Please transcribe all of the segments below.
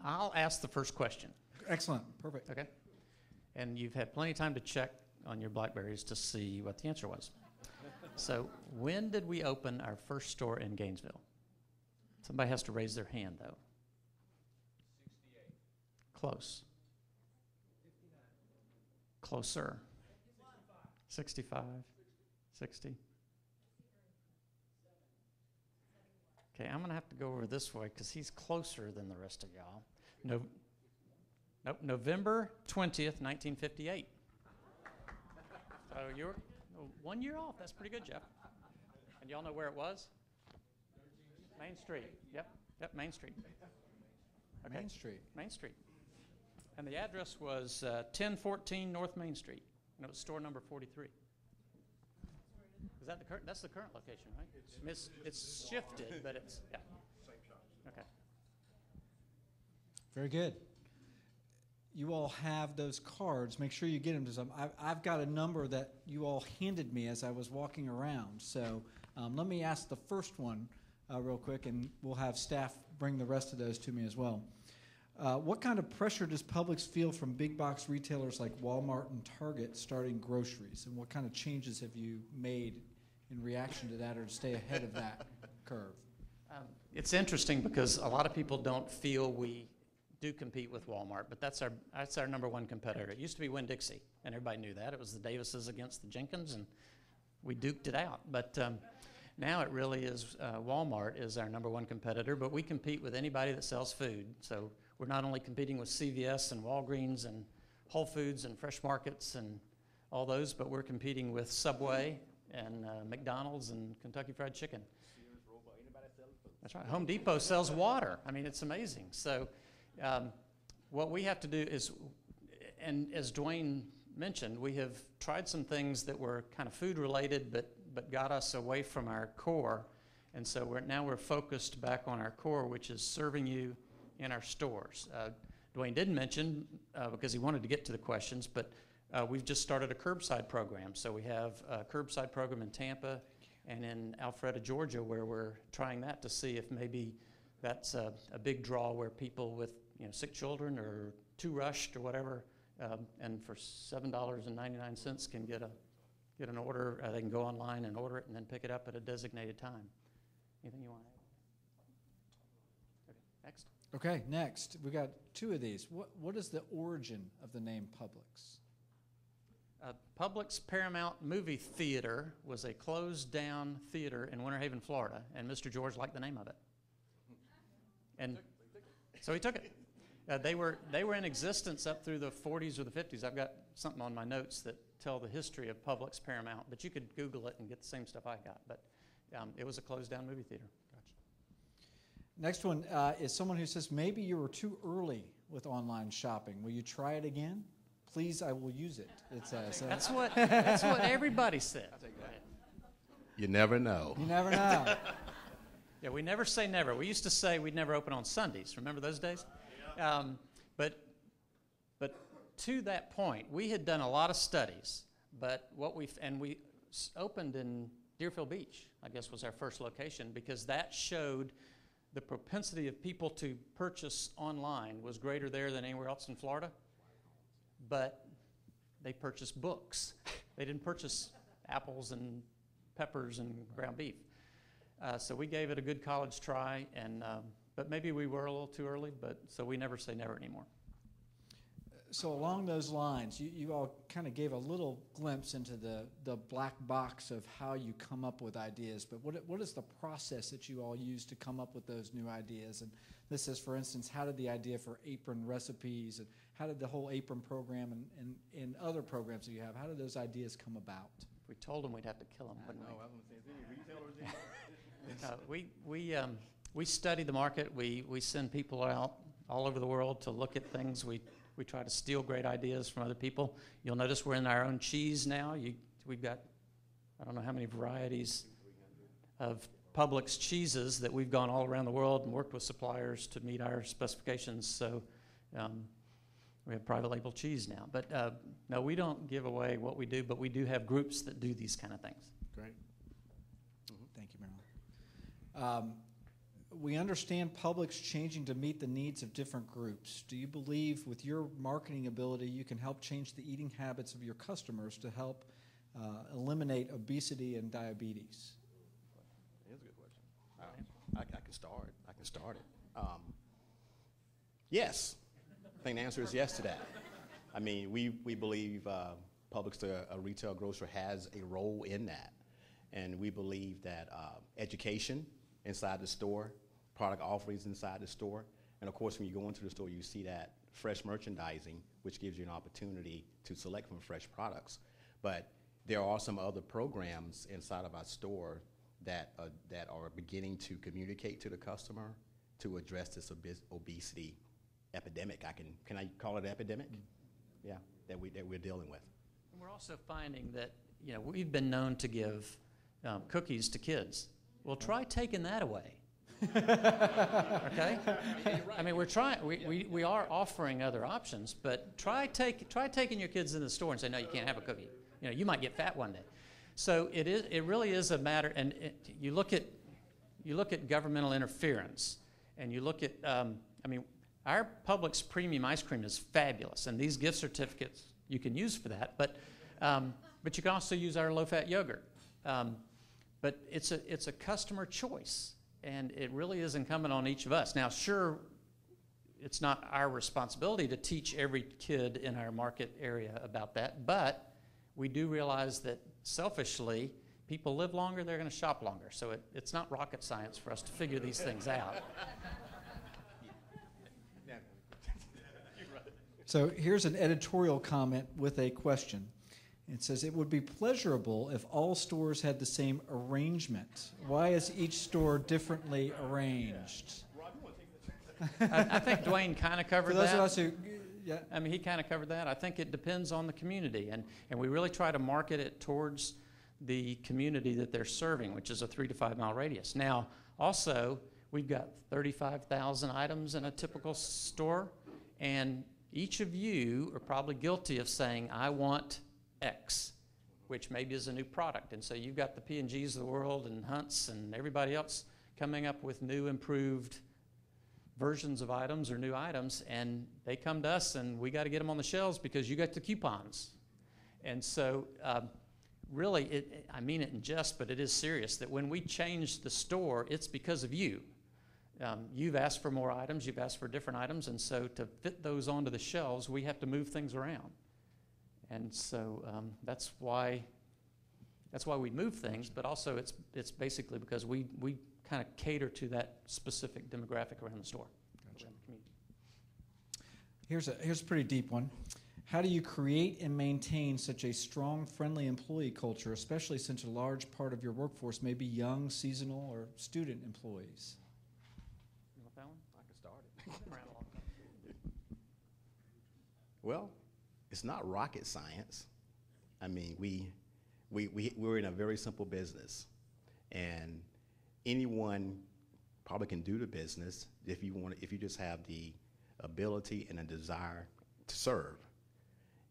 I'll ask the first question. Excellent. Perfect. Okay. And you've had plenty of time to check on your Blackberries to see what the answer was. So when did we open our first store in Gainesville? Somebody has to raise their hand, though. 68. Close. 59. Closer. 65. 60. Okay, I'm going to have to go over this way because he's closer than the rest of y'all. Nope, November 20th, 1958. So you're 1 year off. That's pretty good, Jeff. And y'all know where it was? Main Street. Yep, Main Street. Okay. Main Street. Main Street. And the address was 1014 North Main Street. And it was store number 43. Is that the current? That's the current location, right? It's shifted, but it's, yeah. Same shop. Okay. Very good. You all have those cards. Make sure you get them to some. I've got a number that you all handed me as I was walking around. So let me ask the first one real quick, and we'll have staff bring the rest of those to me as well. What kind of pressure does Publix feel from big box retailers like Walmart and Target starting groceries? And what kind of changes have you made in reaction to that or to stay ahead of that curve? It's interesting because a lot of people don't feel we do compete with Walmart, but that's our number one competitor. It used to be Winn-Dixie, and everybody knew that. It was the Davises against the Jenkins, and we duked it out. But now it really is Walmart is our number one competitor, but we compete with anybody that sells food. So we're not only competing with CVS and Walgreens and Whole Foods and Fresh Markets and all those, but we're competing with Subway and McDonald's and Kentucky Fried Chicken. That's right. Home Depot sells water. I mean, it's amazing. So what we have to do is, and as Dwayne mentioned, we have tried some things that were kind of food related, but got us away from our core. And so we're focused back on our core, which is serving you in our stores. Dwayne did mention, because he wanted to get to the questions, but we've just started a curbside program. So we have a curbside program in Tampa and in Alpharetta, Georgia, where we're trying that to see if maybe that's a big draw where people with sick children or too rushed or whatever, and for $7.99 can get an order. They can go online and order it and then pick it up at a designated time. Anything you want to add? Okay, next. Okay, next. We got two of these. What is the origin of the name Publix? Publix Paramount Movie Theater was a closed-down theater in Winter Haven, Florida, and Mr. George liked the name of it. And so he took it. They were in existence up through the 40s or the 50s. I've got something on my notes that tell the history of Publix Paramount, but you could Google it and get the same stuff I got. But it was a closed-down movie theater. Gotcha. Next one is someone who says, maybe you were too early with online shopping. Will you try it again? Please, I will use it. It says. That's what everybody said. You never know. You never know. Yeah, we never say never. We used to say we'd never open on Sundays. Remember those days? But to that point, we had done a lot of studies. But we opened in Deerfield Beach, I guess, was our first location, because that showed the propensity of people to purchase online was greater there than anywhere else in Florida. But they purchased books. They didn't purchase apples and peppers and ground beef. So we gave it a good college try, but maybe we were a little too early, so we never say never anymore. So along those lines, you all kind of gave a little glimpse into the black box of how you come up with ideas, but what is the process that you all use to come up with those new ideas? And this is, for instance, how did the idea for apron recipes, and how did the whole apron program and other programs that you have, how did those ideas come about? If we told them, we'd have to kill them, wouldn't we? I was going to say, is there any retailers in We study the market. We send people out all over the world to look at things. We try to steal great ideas from other people. You'll notice we're in our own cheese now. We've got, I don't know how many varieties of Publix cheeses that we've gone all around the world and worked with suppliers to meet our specifications. So we have private label cheese now. But no, we don't give away what we do, but we do have groups that do these kind of things. Great. Thank you, Marilyn. we understand Publix changing to meet the needs of different groups. Do you believe with your marketing ability you can help change the eating habits of your customers to help eliminate obesity and diabetes? That's a good question. I can start. I can start it. Yes. I think the answer is yes to that. I mean, we believe Publix, a retail grocer, has a role in that. And we believe that education inside the store, product offerings inside the store, and of course when you go into the store you see that fresh merchandising, which gives you an opportunity to select from fresh products. But there are some other programs inside of our store that are beginning to communicate to the customer to address this obesity epidemic. Can I call it an epidemic? Yeah, that we're dealing with. And we're also finding that, we've been known to give cookies to kids. Well, try taking that away. Okay? I mean, we're trying. We are offering other options, but try taking your kids in the store and say, no, you can't have a cookie. You might get fat one day. So it really is a matter. And you look at governmental interference, and you look at. Our Publix premium ice cream is fabulous, and these gift certificates you can use for that. But you can also use our low-fat yogurt. But it's a customer choice, and it really is incumbent on each of us. Now, sure, it's not our responsibility to teach every kid in our market area about that, but we do realize that selfishly, people live longer, they're going to shop longer. So it's not rocket science for us to figure these things out. So here's an editorial comment with a question. It says, it would be pleasurable if all stores had the same arrangement. Why is each store differently arranged? I think Dwayne kind of covered For those that. of us who, yeah. I mean, he kind of covered that. I think it depends on the community, and we really try to market it towards the community that they're serving, which is a 3 to 5 mile radius. Now, also, we've got 35,000 items in a typical store, and each of you are probably guilty of saying, I want X, which maybe is a new product. And so you've got the P&Gs of the world and Hunts and everybody else coming up with new, improved versions of items or new items, and they come to us, and we got to get them on the shelves because you got the coupons. And so really, I mean it in jest, but it is serious, that when we change the store, it's because of you. You've asked for more items, you've asked for different items, and so to fit those onto the shelves, we have to move things around. And so that's why we move things, but also it's basically because we kind of cater to that specific demographic around the store. Gotcha. Here's a pretty deep one. How do you create and maintain such a strong, friendly employee culture, especially since a large part of your workforce may be young, seasonal, or student employees? You want that one? I can start it. It's been around a long time. Well, it's not rocket science. I mean, we're in a very simple business, and anyone probably can do the business if you just have the ability and a desire to serve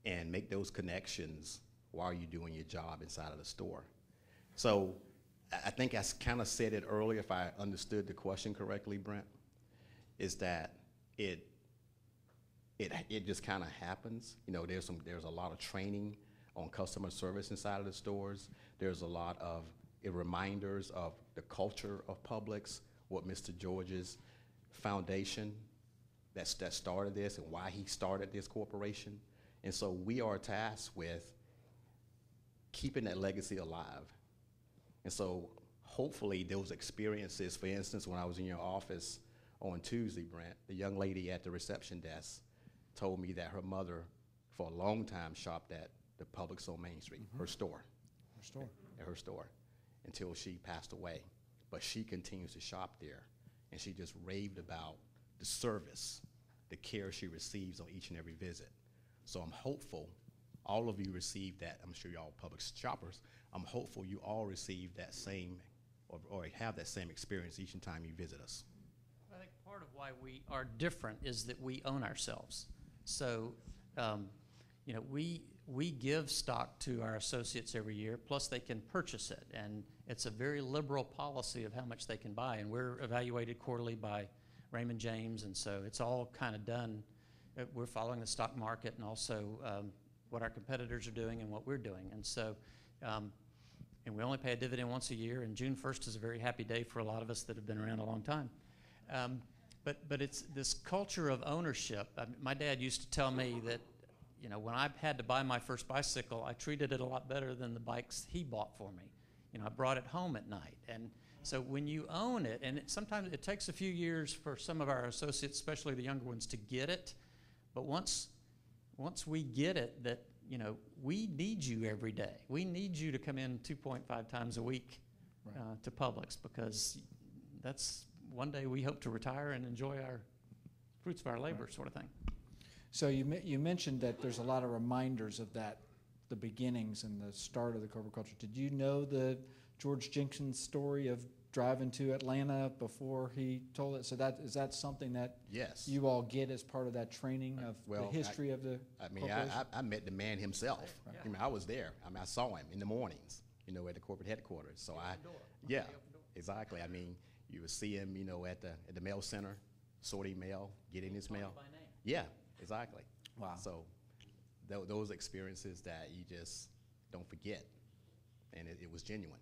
and make those connections while you're doing your job inside of the store. So I think I kind of said it earlier, if I understood the question correctly, Brent, is that it just kind of happens. There's a lot of training on customer service inside of the stores. There's a lot of reminders of the culture of Publix, what Mr. George's foundation that started this and why he started this corporation. And so we are tasked with keeping that legacy alive. And so hopefully those experiences, for instance, when I was in your office on Tuesday, Brent, the young lady at the reception desk told me that her mother, for a long time, shopped at the Publix on Main Street, her store. Her store, until she passed away. But she continues to shop there, and she just raved about the service, the care she receives on each and every visit. So I'm hopeful all of you receive that. I'm sure y'all Publix shoppers. I'm hopeful you all receive that same or have that same experience each time you visit us. I think part of why we are different is that we own ourselves. So, we give stock to our associates every year, plus they can purchase it. And it's a very liberal policy of how much they can buy. And we're evaluated quarterly by Raymond James, and so it's all kind of done. We're following the stock market and also what our competitors are doing and what we're doing. And so, and we only pay a dividend once a year, and June 1st is a very happy day for a lot of us that have been around a long time. But it's this culture of ownership. My dad used to tell me that, you know, when I had to buy my first bicycle, I treated it a lot better than the bikes he bought for me. You know, I brought it home at night. And so when you own it, and sometimes it takes a few years for some of our associates, especially the younger ones, to get it. But once we get it, that, you know, we need you every day. We need you to come in 2.5 times a week to Publix, because that's one day we hope to retire and enjoy our fruits of our labor, sort of thing. So you mentioned that there's a lot of reminders of that, the beginnings and the start of the corporate culture. Did you know the George Jenkins story of driving to Atlanta before he told it? So is that something that Yes. you all get as part of that training of Well, the history of the I mean, corporation? I met the man himself. Right. I mean, I was there. I mean, I saw him in the mornings, you know, at the corporate headquarters. So yeah, exactly. I mean, you would see him, you know, at the mail center, sorting mail, getting his mail. By name. Yeah, exactly. Wow. So those experiences that you just don't forget, and it was genuine.